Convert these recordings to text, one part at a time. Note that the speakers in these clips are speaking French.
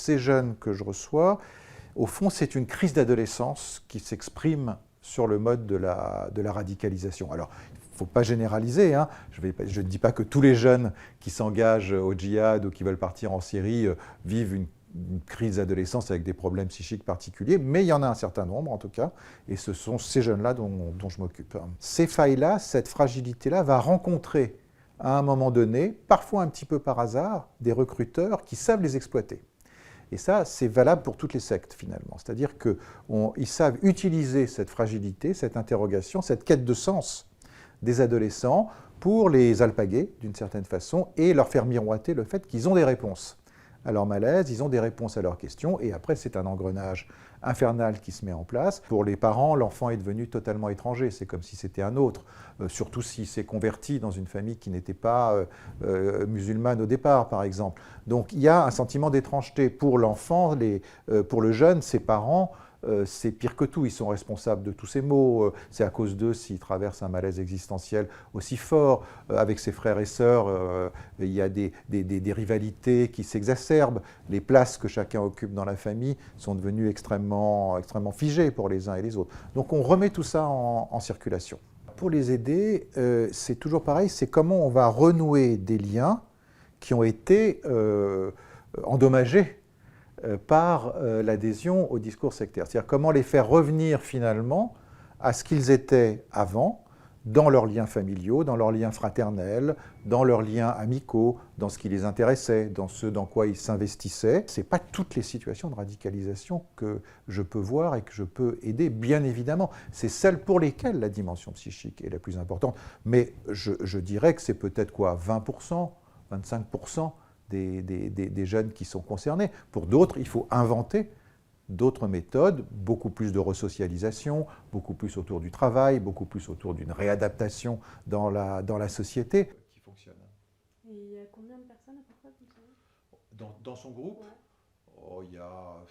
ces jeunes que je reçois, au fond, c'est une crise d'adolescence qui s'exprime sur le mode de la radicalisation. Alors, il ne faut pas généraliser, hein. Je ne dis pas que tous les jeunes qui s'engagent au djihad ou qui veulent partir en Syrie vivent une crise d'adolescence avec des problèmes psychiques particuliers, mais il y en a un certain nombre en tout cas, et ce sont ces jeunes-là dont je m'occupe. Ces failles-là, cette fragilité-là va rencontrer à un moment donné, parfois un petit peu par hasard, des recruteurs qui savent les exploiter. Et ça, c'est valable pour toutes les sectes, finalement. C'est-à-dire qu'ils savent utiliser cette fragilité, cette interrogation, cette quête de sens des adolescents pour les alpaguer, d'une certaine façon, et leur faire miroiter le fait qu'ils ont des réponses à leur malaise, ils ont des réponses à leurs questions, et après, c'est un engrenage infernal qui se met en place. Pour les parents, l'enfant est devenu totalement étranger, c'est comme si c'était un autre, surtout s'il s'est converti dans une famille qui n'était pas musulmane au départ, par exemple. Donc il y a un sentiment d'étrangeté pour l'enfant, pour le jeune, ses parents, c'est pire que tout, ils sont responsables de tous ces maux, c'est à cause d'eux s'ils traversent un malaise existentiel aussi fort. Avec ses frères et sœurs, il y a des rivalités qui s'exacerbent, les places que chacun occupe dans la famille sont devenues extrêmement figées pour les uns et les autres. Donc on remet tout ça en circulation. Pour les aider, c'est toujours pareil, c'est comment on va renouer des liens qui ont été endommagés par l'adhésion au discours sectaire. C'est-à-dire comment les faire revenir finalement à ce qu'ils étaient avant, dans leurs liens familiaux, dans leurs liens fraternels, dans leurs liens amicaux, dans ce qui les intéressait, dans ce dans quoi ils s'investissaient. Ce n'est pas toutes les situations de radicalisation que je peux voir et que je peux aider, bien évidemment. C'est celles pour lesquelles la dimension psychique est la plus importante. Mais je dirais que c'est peut-être quoi, 20%, 25% des jeunes qui sont concernés. Pour d'autres, il faut inventer d'autres méthodes, beaucoup plus de resocialisation, beaucoup plus autour du travail, beaucoup plus autour d'une réadaptation dans la société. Qui fonctionne. Et il y a combien de personnes à peu près comme ça dans son groupe, ouais. Il y a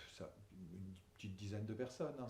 une petite dizaine de personnes. Hein,